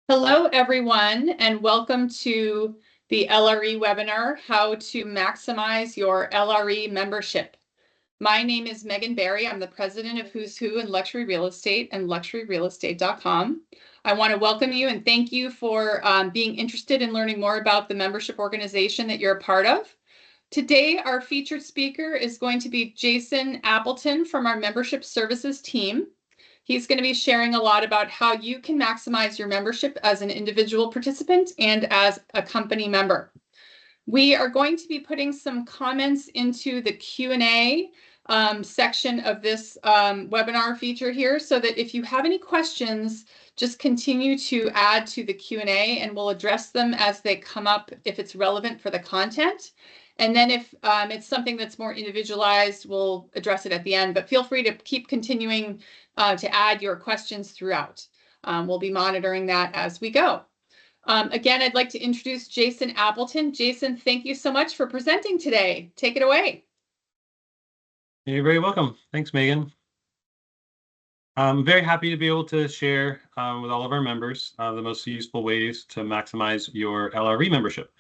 Hello, everyone, and welcome to the LRE webinar, How to Maximize Your LRE Membership. My name is Megan Barry. I'm the president of Who's Who in Luxury Real Estate and luxuryrealestate.com. I want to welcome you and thank you for being interested in learning more about the membership organization that you're a part of. Today, our featured speaker is going to be Jason Appleton from our membership services team. He's going to be sharing a lot about how you can maximize your membership as an individual participant and as a company member. We are going to be putting some comments into the Q&A section of this webinar feature here, so that if you have any questions, just continue to add to the Q&A and we'll address them as they come up if it's relevant for the content. And then if it's something that's more individualized, we'll address it at the end, but feel free to keep continuing to add your questions throughout. We'll be monitoring that as we go. Again, I'd like to introduce Jason Appleton. Jason, thank you so much for presenting today. Take it away. You're very welcome. Thanks, Megan. I'm very happy to be able to share with all of our members the most useful ways to maximize your LRE membership.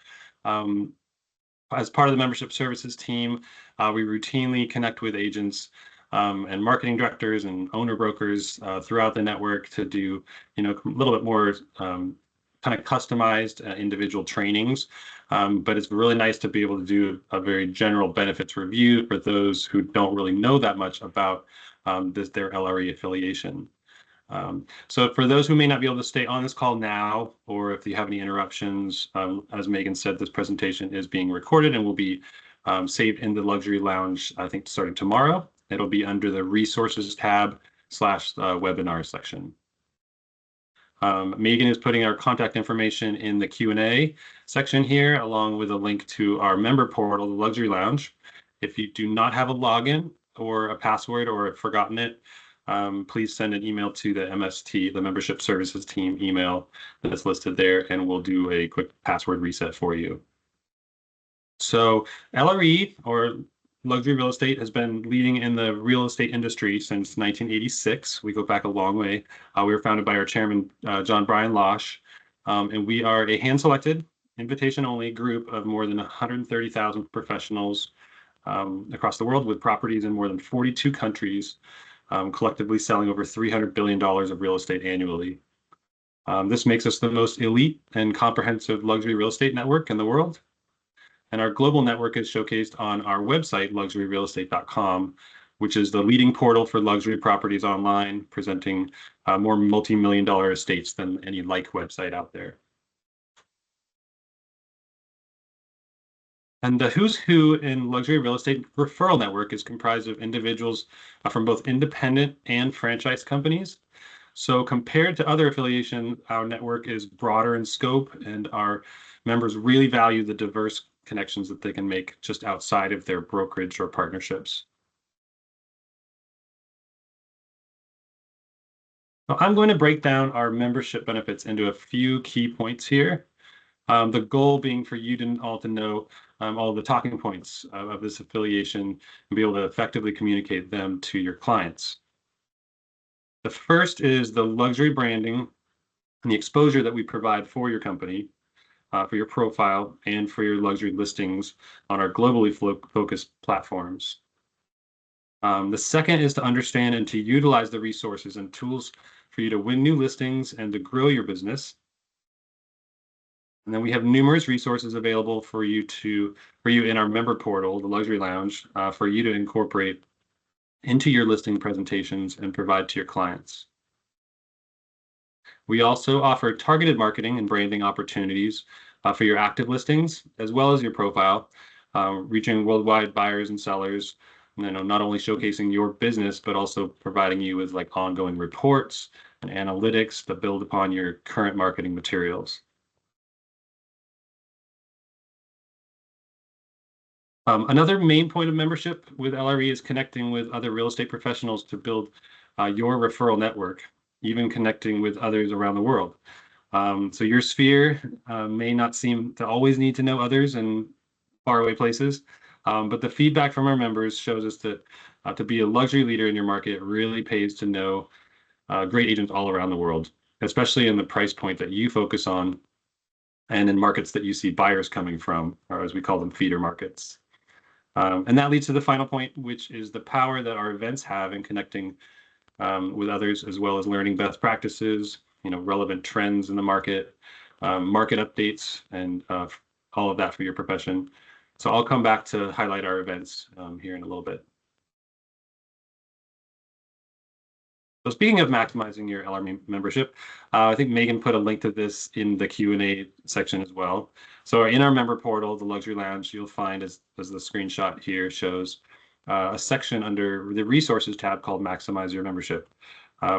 As part of the membership services team, we routinely connect with agents and marketing directors and owner brokers throughout the network to do, a little bit more kind of customized individual trainings. But it's really nice to be able to do a very general benefits review for those who don't really know that much about their LRE affiliation. So for those who may not be able to stay on this call now, or if you have any interruptions, as Megan said, this presentation is being recorded and will be saved in the Luxury Lounge, I think, starting tomorrow. It'll be under the Resources tab / Webinar section. Megan is putting our contact information in the Q&A section here, along with a link to our member portal, the Luxury Lounge. If you do not have a login or a password or have forgotten it, please send an email to the MST, the Membership Services Team email that's listed there, and we'll do a quick password reset for you. So LRE, or Luxury Real Estate, has been leading in the real estate industry since 1986. We go back a long way. We were founded by our chairman, John Brian Losh, and we are a hand-selected, invitation-only group of more than 130,000 professionals across the world with properties in more than 42 countries, collectively selling over $300 billion of real estate annually. This makes us the most elite and comprehensive luxury real estate network in the world. And our global network is showcased on our website, luxuryrealestate.com, which is the leading portal for luxury properties online, presenting more multi-million-dollar estates than any like website out there. And the Who's Who in Luxury Real Estate referral network is comprised of individuals from both independent and franchise companies. So compared to other affiliations, our network is broader in scope, and our members really value the diverse connections that they can make just outside of their brokerage or partnerships. Now, I'm going to break down our membership benefits into a few key points here. The goal being for you all to know all the talking points of this affiliation and be able to effectively communicate them to your clients. The first is the luxury branding and the exposure that we provide for your company, for your profile, and for your luxury listings on our globally focused platforms. The second is to understand and to utilize the resources and tools for you to win new listings and to grow your business. And then we have numerous resources available for you in our member portal, the Luxury Lounge, for you to incorporate into your listing presentations and provide to your clients. We also offer targeted marketing and branding opportunities for your active listings, as well as your profile, reaching worldwide buyers and sellers, not only showcasing your business, but also providing you with ongoing reports and analytics that build upon your current marketing materials. Another main point of membership with LRE is connecting with other real estate professionals to build your referral network, even connecting with others around the world. So your sphere may not seem to always need to know others in faraway places, but the feedback from our members shows us that to be a luxury leader in your market really pays to know great agents all around the world. especially in the price point that you focus on and in markets that you see buyers coming from, or as we call them, feeder markets. And that leads to the final point, which is the power that our events have in connecting with others, as well as learning best practices, relevant trends in the market, market updates, and all of that for your profession. So I'll come back to highlight our events here in a little bit. So speaking of maximizing your LRE membership, I think Megan put a link to this in the Q&A section as well. So in our member portal, the Luxury Lounge, you'll find, as the screenshot here shows, a section under the Resources tab called Maximize Your Membership.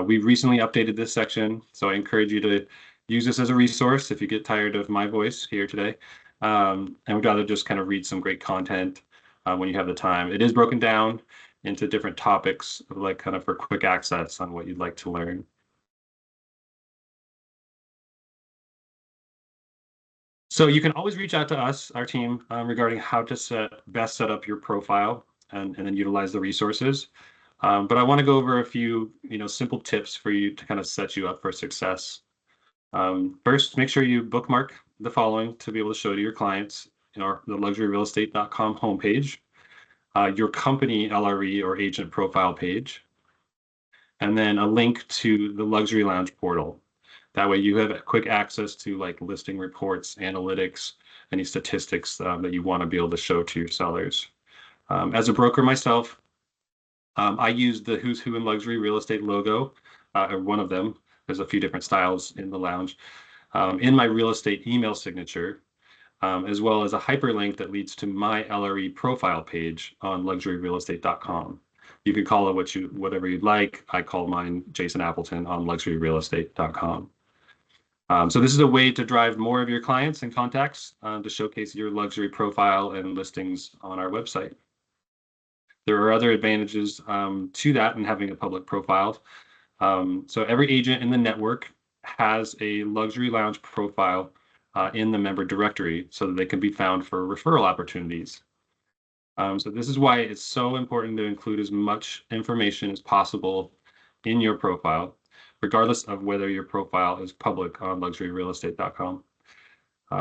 We've recently updated this section, so I encourage you to use this as a resource if you get tired of my voice here today. And would rather just kind of read some great content when you have the time. It is broken down into different topics, like kind of for quick access on what you'd like to learn. So you can always reach out to us, our team, regarding how to best set up your profile and then utilize the resources. But I want to go over a few, simple tips for you to kind of set you up for success. First, make sure you bookmark the following to be able to show to your clients in the luxuryrealestate.com homepage. Your company LRE or agent profile page, and then a link to the Luxury Lounge portal. That way you have quick access to like listing reports, analytics, any statistics that you want to be able to show to your sellers. As a broker myself, I use the Who's Who in Luxury Real Estate logo, or one of them. There's a few different styles in the lounge. In my real estate email signature, as well as a hyperlink that leads to my LRE profile page on luxuryrealestate.com. You can call it whatever you'd like. I call mine Jason Appleton on luxuryrealestate.com. So this is a way to drive more of your clients and contacts to showcase your luxury profile and listings on our website. There are other advantages to that in having a public profile. So every agent in the network has a Luxury Lounge profile in the member directory so that they can be found for referral opportunities. So this is why it's so important to include as much information as possible in your profile, regardless of whether your profile is public on luxuryrealestate.com.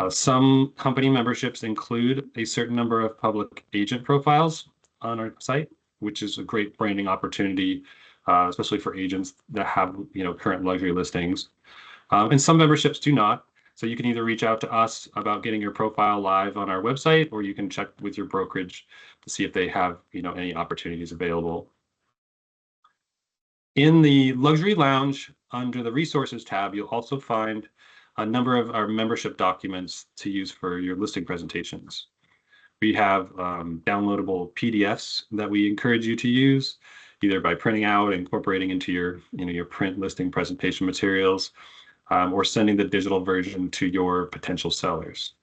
Some company memberships include a certain number of public agent profiles on our site, which is a great branding opportunity, especially for agents that have current luxury listings. And some memberships do not. So you can either reach out to us about getting your profile live on our website, or you can check with your brokerage to see if they have any opportunities available. In the Luxury Lounge, under the Resources tab, you'll also find a number of our membership documents to use for your listing presentations. We have downloadable PDFs that we encourage you to use, either by printing out and incorporating into your print listing presentation materials, or sending the digital version to your potential sellers.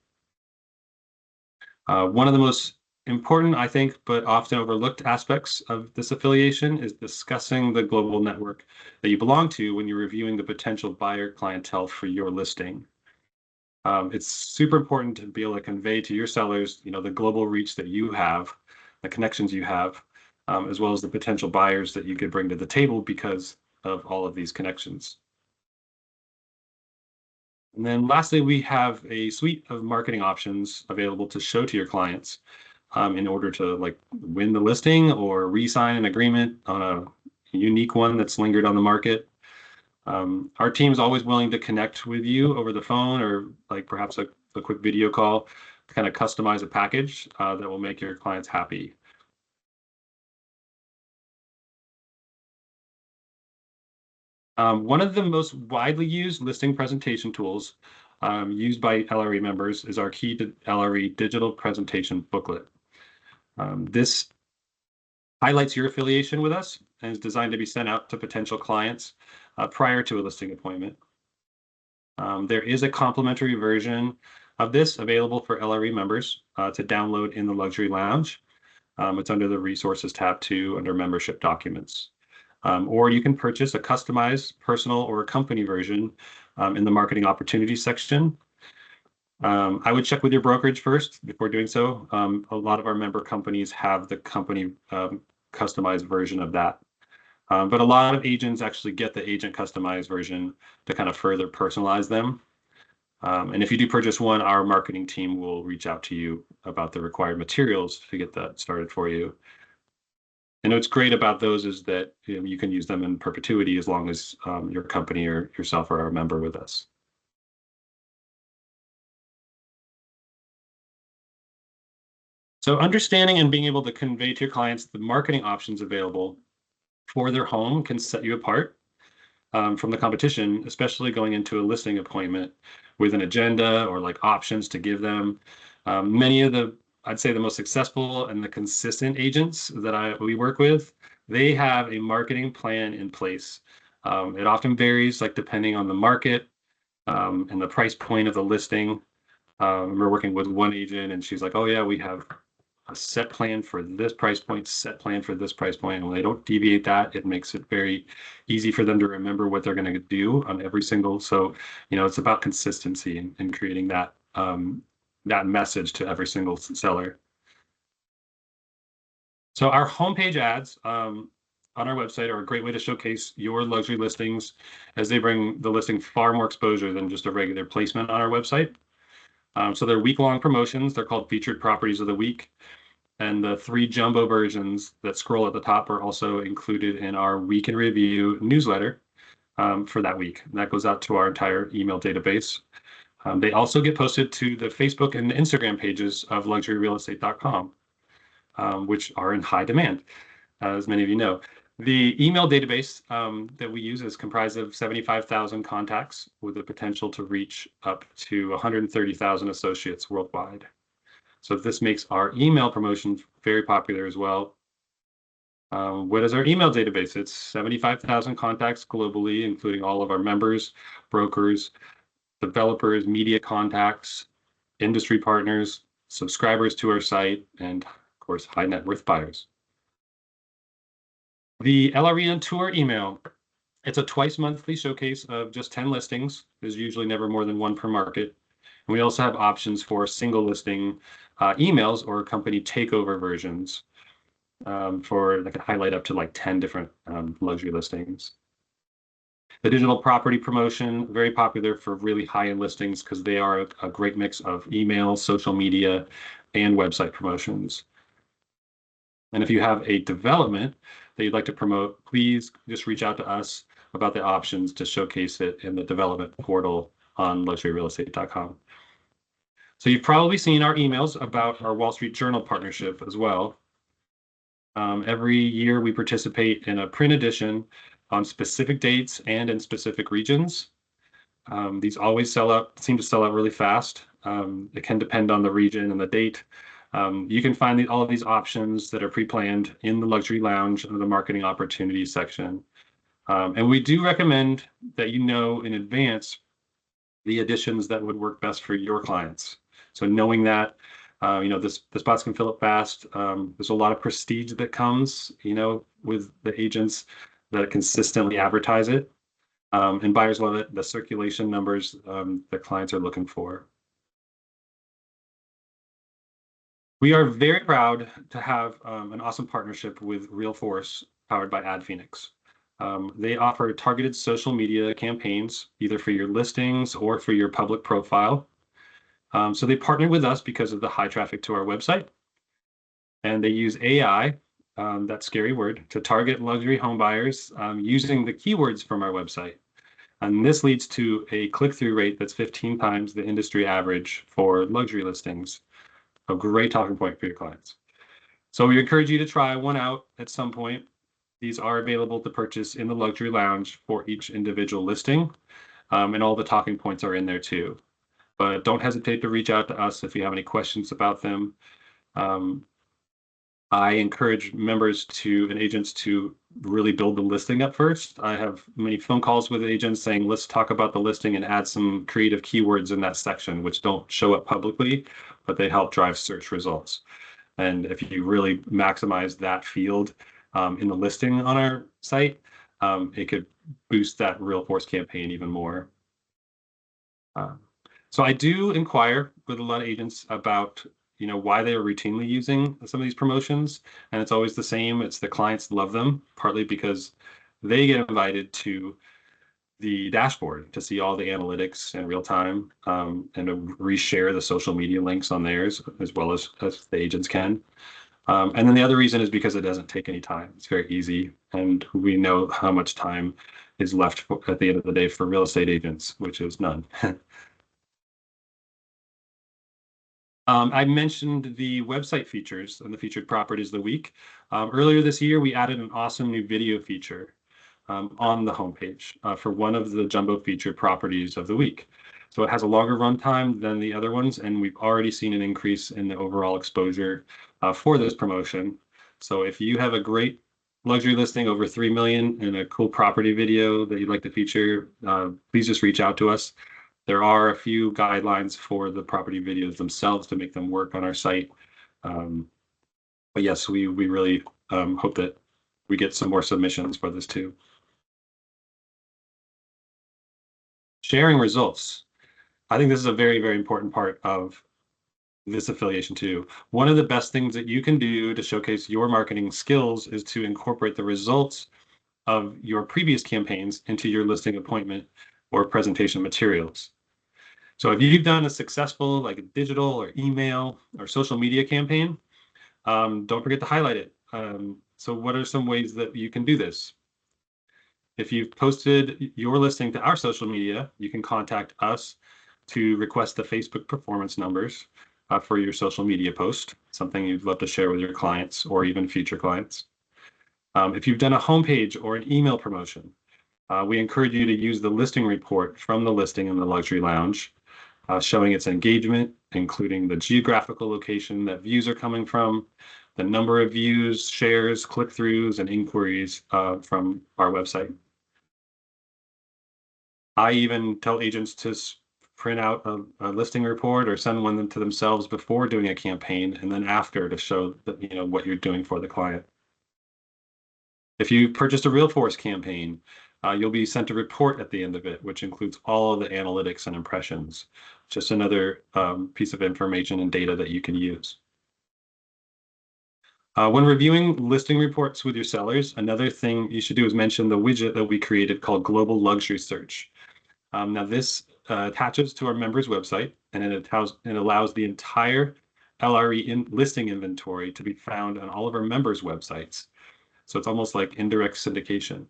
One of the most important, I think, but often overlooked aspects of this affiliation is discussing the global network that you belong to when you're reviewing the potential buyer clientele for your listing. It's super important to be able to convey to your sellers, the global reach that you have, the connections you have, as well as the potential buyers that you could bring to the table because of all of these connections. And then lastly, we have a suite of marketing options available to show to your clients in order to win the listing or re-sign an agreement on a unique one that's lingered on the market. Our team is always willing to connect with you over the phone or perhaps a quick video call to kind of customize a package that will make your clients happy. One of the most widely used listing presentation tools used by LRE members is our Key to LRE digital presentation booklet. This highlights your affiliation with us and is designed to be sent out to potential clients prior to a listing appointment. There is a complimentary version of this available for LRE members to download in the Luxury Lounge. It's under the Resources tab too, under Membership Documents. Or you can purchase a customized personal or company version in the Marketing Opportunities section. I would check with your brokerage first before doing so. A lot of our member companies have the company customized version of that. But a lot of agents actually get the agent customized version to kind of further personalize them. And if you do purchase one, our marketing team will reach out to you about the required materials to get that started for you. And what's great about those is that you can use them in perpetuity as long as your company or yourself are a member with us. So understanding and being able to convey to your clients the marketing options available for their home can set you apart from the competition, especially going into a listing appointment with an agenda or like options to give them. Many of I'd say the most successful and the consistent agents that we work with, they have a marketing plan in place. It often varies, like depending on the market and the price point of the listing. We're working with one agent, and she's like, "Oh yeah, we have a set plan for this price point, set plan for this price point." And when they don't deviate that, it makes it very easy for them to remember what they're going to do on every single. So, it's about consistency and creating that that message to every single seller. So our homepage ads on our website are a great way to showcase your luxury listings, as they bring the listing far more exposure than just a regular placement on our website. So they're week-long promotions. They're called featured properties of the week. And the 3 jumbo versions that scroll at the top are also included in our week in review newsletter for that week. And that goes out to our entire email database. They also get posted to the Facebook and the Instagram pages of luxuryrealestate.com, which are in high demand, as many of you know. The email database that we use is comprised of 75,000 contacts with the potential to reach up to 130,000 associates worldwide. So this makes our email promotion very popular as well. What is our email database? It's 75,000 contacts globally, including all of our members, brokers, developers, media contacts, industry partners, subscribers to our site, and of course, high net worth buyers. The LRE on Tour email, it's a twice monthly showcase of just 10 listings. There's usually never more than one per market. And we also have options for single listing emails or company takeover versions for that can highlight up to like 10 different luxury listings. The digital property promotion, very popular for really high-end listings because they are a great mix of email, social media, and website promotions. And if you have a development that you'd like to promote, please just reach out to us about the options to showcase it in the development portal on luxuryrealestate.com. So you've probably seen our emails about our Wall Street Journal partnership as well. Every year we participate in a print edition on specific dates and in specific regions. These always seem to sell out really fast. It can depend on the region and the date. You can find all of these options that are pre-planned in the luxury lounge under the marketing opportunities section. And we do recommend that you know in advance the editions that would work best for your clients. So knowing that, the spots can fill up fast. There's a lot of prestige that comes, with the agents that consistently advertise it. And buyers love it, the circulation numbers that clients are looking for. We are very proud to have an awesome partnership with RealForce, powered by AdPhoenix. They offer targeted social media campaigns, either for your listings or for your public profile. So they partnered with us because of the high traffic to our website. And they use AI, that scary word, to target luxury home buyers using the keywords from our website. And this leads to a click-through rate that's 15 times the industry average for luxury listings. A great talking point for your clients. So we encourage you to try one out at some point. These are available to purchase in the luxury lounge for each individual listing. And all the talking points are in there too. But don't hesitate to reach out to us if you have any questions about them. I encourage members and agents to really build the listing up first. I have many phone calls with agents saying, let's talk about the listing and add some creative keywords in that section, which don't show up publicly, but they help drive search results. And if you really maximize that field in the listing on our site, it could boost that RealForce campaign even more. So I do inquire with a lot of agents about why they are routinely using some of these promotions, and it's always the same. It's the clients love them, partly because they get invited to the dashboard to see all the analytics in real time, and to reshare the social media links on theirs as well as the agents can. And then the other reason is because it doesn't take any time. It's very easy, and we know how much time is left at the end of the day for real estate agents, which is none. I mentioned the website features and the featured properties of the week. Earlier this year, we added an awesome new video feature on the homepage for one of the jumbo featured properties of the week. So it has a longer runtime than the other ones, and we've already seen an increase in the overall exposure for this promotion. So if you have a great luxury listing over 3 million and a cool property video that you'd like to feature, please just reach out to us. There are a few guidelines for the property videos themselves to make them work on our site. But yes, we really hope that we get some more submissions for this too. Sharing results. I think this is a very, very important part of this affiliation too. One of the best things that you can do to showcase your marketing skills is to incorporate the results of your previous campaigns into your listing appointment or presentation materials. So if you've done a successful like a digital or email or social media campaign, don't forget to highlight it. So what are some ways that you can do this? If you've posted your listing to our social media, you can contact us to request the Facebook performance numbers for your social media post, something you'd love to share with your clients or even future clients. If you've done a homepage or an email promotion, we encourage you to use the listing report from the listing in the luxury lounge, showing its engagement, including the geographical location that views are coming from, the number of views, shares, click-throughs, and inquiries from our website. I even tell agents to print out a listing report or send one to themselves before doing a campaign and then after to show that, what you're doing for the client. If you purchased a Realforce campaign, you'll be sent a report at the end of it, which includes all of the analytics and impressions. Just another piece of information and data that you can use. When reviewing listing reports with your sellers, another thing you should do is mention the widget that we created called Global Luxury Search. Now this attaches to our members website, and it allows the entire LRE listing inventory to be found on all of our members websites. So it's almost like indirect syndication.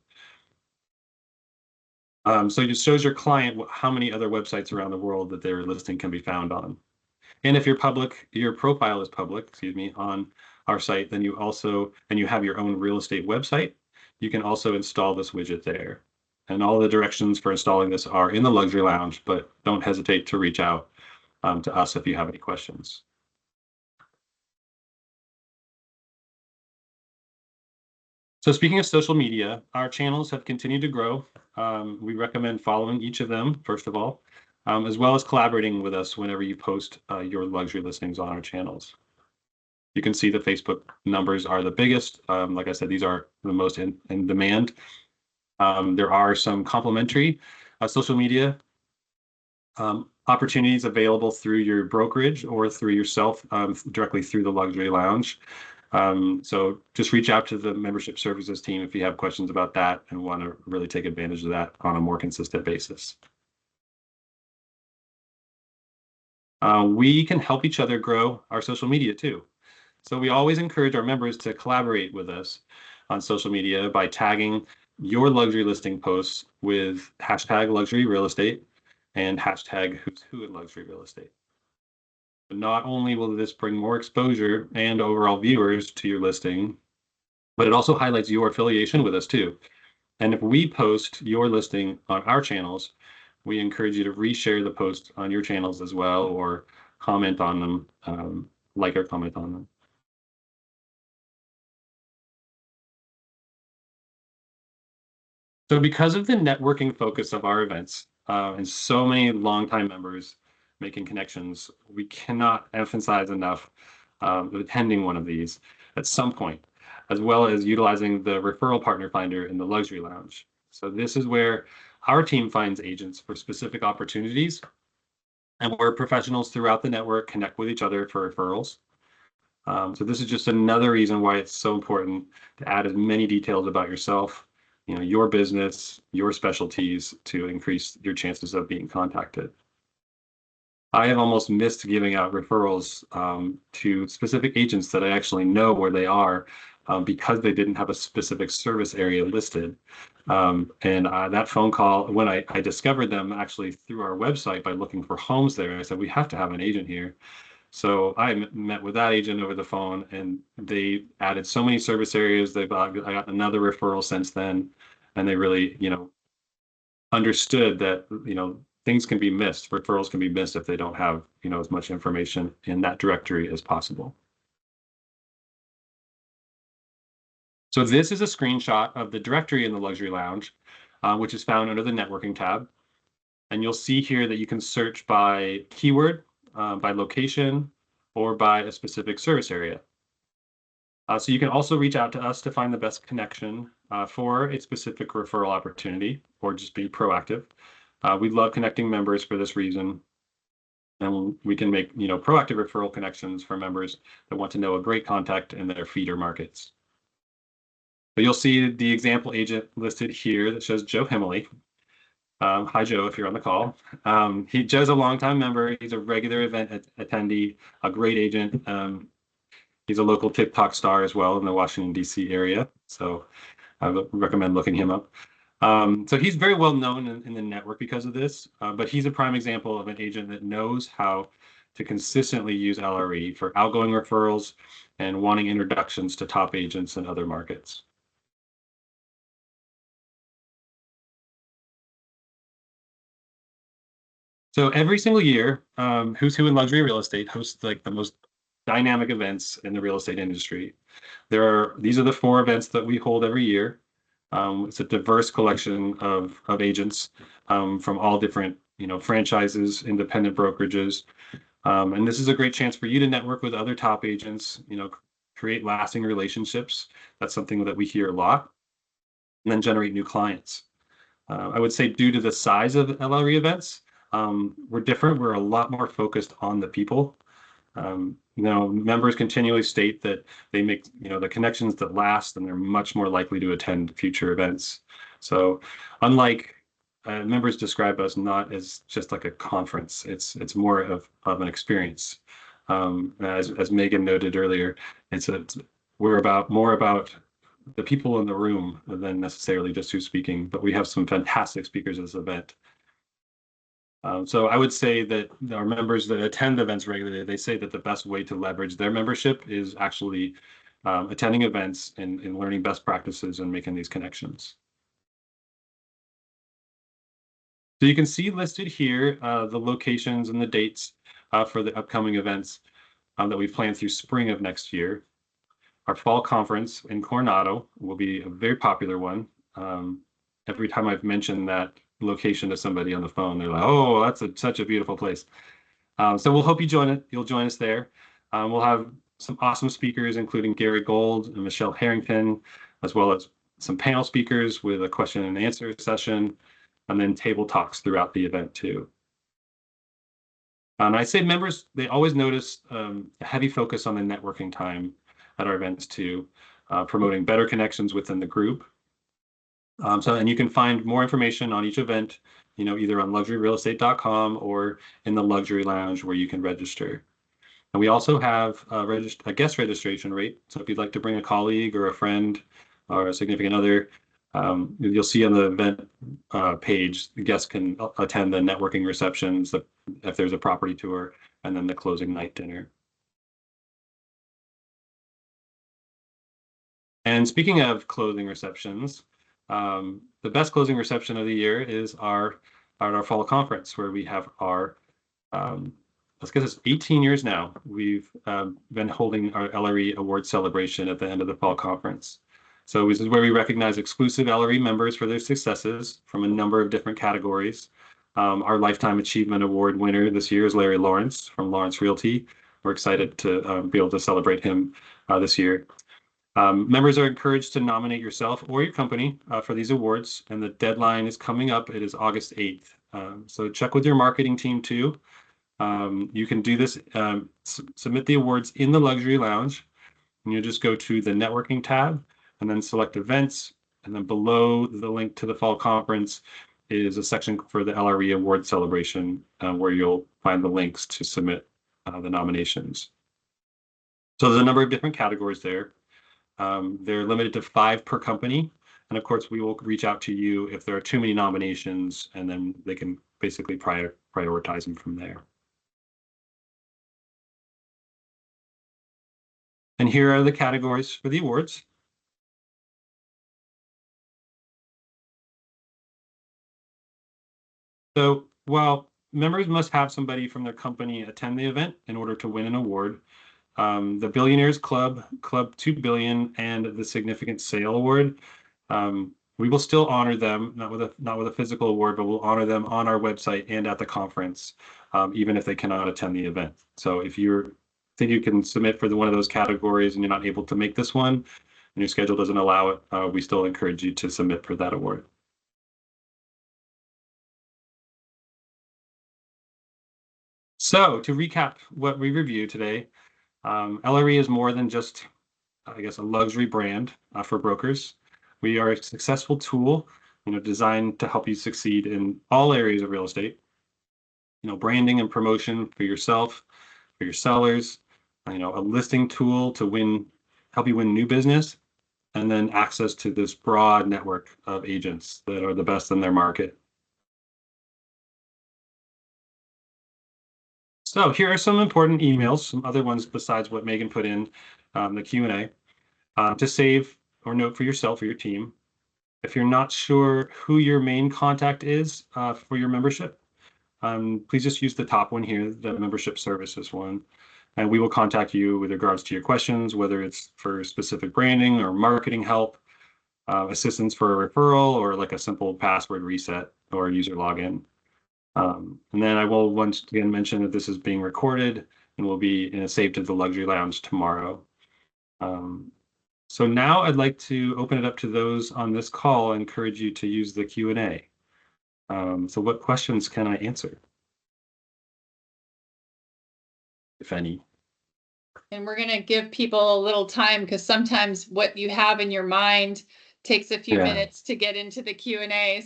So it just shows your client how many other websites around the world that their listing can be found on. And if your profile is public, on our site, then you have your own real estate website, you can also install this widget there. And all the directions for installing this are in the luxury lounge, but don't hesitate to reach out to us if you have any questions. So speaking of social media, our channels have continued to grow. We recommend following each of them, first of all, as well as collaborating with us whenever you post your luxury listings on our channels. You can see the Facebook numbers are the biggest. Like I said, these are the most in demand. There are some complementary social media opportunities available through your brokerage or through yourself directly through the luxury lounge. So just reach out to the membership services team if you have questions about that and want to really take advantage of that on a more consistent basis. We can help each other grow our social media too. So we always encourage our members to collaborate with us on social media by tagging your luxury listing posts with #luxury real estate and #who's who in luxury real estate. Not only will this bring more exposure and overall viewers to your listing, but it also highlights your affiliation with us too. And if we post your listing on our channels, we encourage you to reshare the post on your channels as well, or comment on them, like or comment on them. So because of the networking focus of our events and so many longtime members making connections, we cannot emphasize enough attending one of these at some point, as well as utilizing the referral partner finder in the luxury lounge. So this is where our team finds agents for specific opportunities, and where professionals throughout the network connect with each other for referrals. So this is just another reason why it's so important to add as many details about yourself, your business, your specialties to increase your chances of being contacted. I have almost missed giving out referrals to specific agents that I actually know where they are because they didn't have a specific service area listed. And that phone call, when I discovered them actually through our website by looking for homes there, I said, we have to have an agent here. So I met with that agent over the phone, and they added so many service areas. I got another referral since then, and they really, understood that, things can be missed, referrals can be missed if they don't have, as much information in that directory as possible. So this is a screenshot of the directory in the luxury lounge, which is found under the networking tab. And you'll see here that you can search by keyword, by location, or by a specific service area. So you can also reach out to us to find the best connection for a specific referral opportunity, or just be proactive. We love connecting members for this reason. And we can make, proactive referral connections for members that want to know a great contact in their feeder markets. But you'll see the example agent listed here that says Joe Hemley. Hi, Joe, if you're on the call. Joe's a longtime member. He's a regular event attendee, a great agent. He's a local TikTok star as well in the Washington, D.C. area. So I would recommend looking him up. So he's very well known in the network because of this, but he's a prime example of an agent that knows how to consistently use LRE for outgoing referrals and wanting introductions to top agents in other markets. So every single year, Who's Who in Luxury Real Estate hosts like the most dynamic events in the real estate industry. These are the 4 events that we hold every year. It's a diverse collection of agents from all different, franchises, independent brokerages. And this is a great chance for you to network with other top agents, create lasting relationships. That's something that we hear a lot. And then generate new clients. I would say due to the size of LRE events, we're different. We're a lot more focused on the people. Members continually state that they make, the connections that last, and they're much more likely to attend future events. So unlike members describe us not as just like a conference, it's more of an experience. As Megan noted earlier, we're more about the people in the room than necessarily just who's speaking, but we have some fantastic speakers at this event. So I would say that our members that attend events regularly, they say that the best way to leverage their membership is actually attending events and learning best practices and making these connections. So you can see listed here the locations and the dates for the upcoming events that we plan through spring of next year. Our fall conference in Coronado will be a very popular one. Every time I've mentioned that location to somebody on the phone, they're like, "Oh, that's such a beautiful place." So we'll hope you'll join us there. We'll have some awesome speakers, including Gary Gold and Michelle Harrington, as well as some panel speakers with a question and answer session, and then table talks throughout the event too. And I say members, they always notice a heavy focus on the networking time at our events too, promoting better connections within the group. And you can find more information on each event, either on luxuryrealestate.com or in the luxury lounge where you can register. And we also have a guest registration rate. So if you'd like to bring a colleague or a friend or a significant other, you'll see on the event page, the guests can attend the networking receptions if there's a property tour, and then the closing night dinner. And speaking of closing receptions, the best closing reception of the year is our fall conference, where we have our, let's get this, 18 years now, we've been holding our LRE award celebration at the end of the fall conference. So this is where we recognize exclusive LRE members for their successes from a number of different categories. Our Lifetime Achievement Award winner this year is Larry Lawrence from Lawrence Realty. We're excited to be able to celebrate him this year. Members are encouraged to nominate yourself or your company for these awards, and the deadline is coming up. It is August 8th. So check with your marketing team too. You can do this, submit the awards in the luxury lounge, and you just go to the networking tab and then select events, And then below the link to the fall conference is a section for the LRE award celebration, where you'll find the links to submit the nominations. So there's a number of different categories there. They're limited to 5 per company. And of course, we will reach out to you if there are too many nominations, and then they can basically prioritize them from there. And here are the categories for the awards. So while members must have somebody from their company attend the event in order to win an award, the Billionaires Club, Club 2 Billion, and the Significant Sale Award, we will still honor them, not with a physical award, but we'll honor them on our website and at the conference, even if they cannot attend the event. So if you think you can submit for one of those categories and you're not able to make this one, and your schedule doesn't allow it, we still encourage you to submit for that award. So to recap what we reviewed today, LRE is more than just, I guess, a luxury brand for brokers. We are a successful tool, designed to help you succeed in all areas of real estate. Branding and promotion for yourself, for your sellers, a listing tool to help you win new business, and then access to this broad network of agents that are the best in their market. So here are some important emails, some other ones besides what Megan put in the Q&A, to save or note for yourself or your team. If you're not sure who your main contact is for your membership, please just use the top one here, the membership services one, and we will contact you with regards to your questions, whether it's for specific branding or marketing help, assistance for a referral, or like a simple password reset or user login. And then I will once again mention that this is being recorded and will be saved to the Luxury Lounge tomorrow. So now I'd like to open it up to those on this call and encourage you to use the Q&A. So what questions can I answer, if any? And we're going to give people a little time, because sometimes what you have in your mind takes a few minutes to get into the Q&A.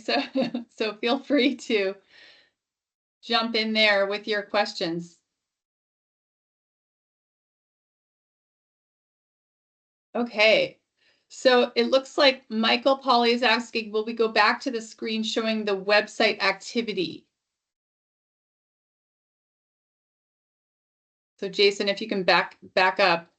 So feel free to jump in there with your questions. Okay, so it looks like Michael Polly is asking, will we go back to the screen showing the website activity? So Jason, if you can back up.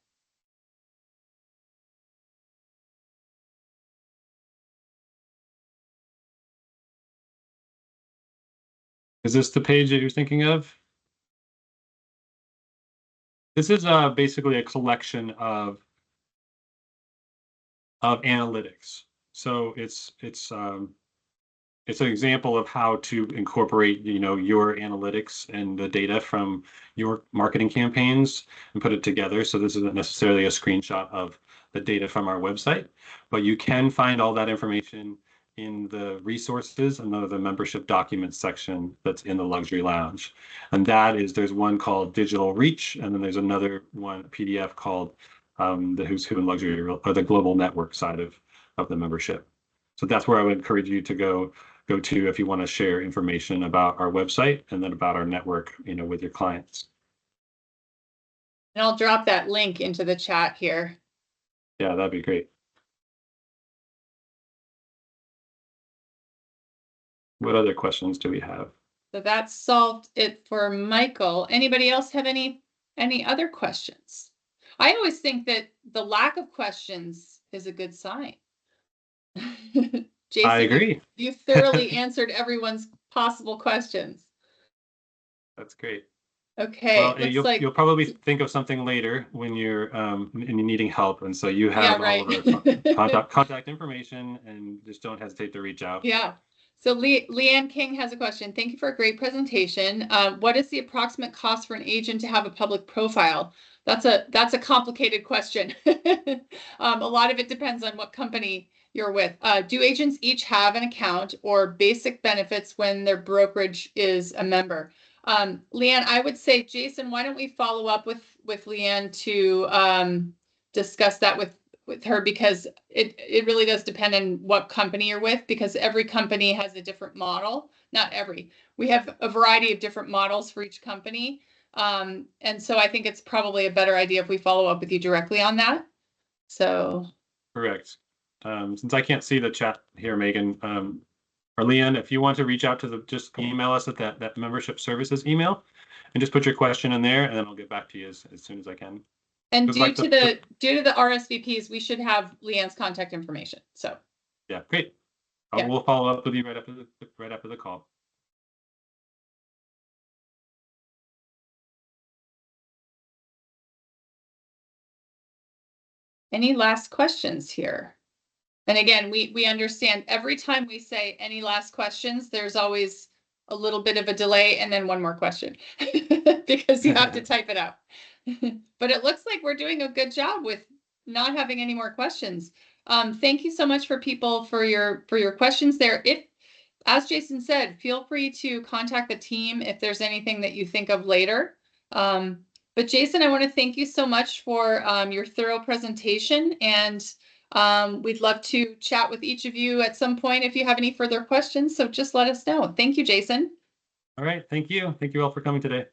Is this the page that you're thinking of? This is basically a collection of analytics. So it's an example of how to incorporate, your analytics and the data from your marketing campaigns and put it together. So this isn't necessarily a screenshot of the data from our website, but you can find all that information in the resources and the membership documents section that's in the Luxury Lounge. And there's one called Digital Reach, and then there's another one, PDF, called the Who's Who in Luxury, or the Global Network side of the membership. So that's where I would encourage you to go to if you want to share information about our website and then about our network, with your clients. And I'll drop that link into the chat here. Yeah, that'd be great. What other questions do we have? So that solved it for Michael. Anybody else have any other questions? I always think that the lack of questions is a good sign. Jason, I agree. You thoroughly answered everyone's possible questions. That's great. Okay. Well, you'll probably think of something later when you're needing help, and so you have all of our contact information, and just don't hesitate to reach out. Yeah. So Leanne King has a question. Thank you for a great presentation. What is the approximate cost for an agent to have a public profile? That's a complicated question. A lot of it depends on what company you're with. Do agents each have an account or basic benefits when their brokerage is a member? Leanne, I would say, Jason, why don't we follow up with Leanne to discuss that with her because it really does depend on what company you're with, because every company has a different model. Not every. We have a variety of different models for each company. And so I think it's probably a better idea if we follow up with you directly on that. So Correct. Since I can't see the chat here, Megan, or Leanne, if you want to reach out to just email us at that membership services email and just put your question in there, and then I'll get back to you as soon as I can. and due to the RSVPs, we should have Leanne's contact information. So yeah, great. Yeah. We'll follow up with you right after the call. Any last questions here? And again, we understand every time we say any last questions, there's always a little bit of a delay and then one more question because you have to type it out. But it looks like we're doing a good job with not having any more questions. Thank you so much for your questions there. If, as Jason said, feel free to contact the team if there's anything that you think of later. But Jason, I want to thank you so much for your thorough presentation, and we'd love to chat with each of you at some point if you have any further questions. So just let us know. Thank you, Jason. All right. Thank you. Thank you all for coming today.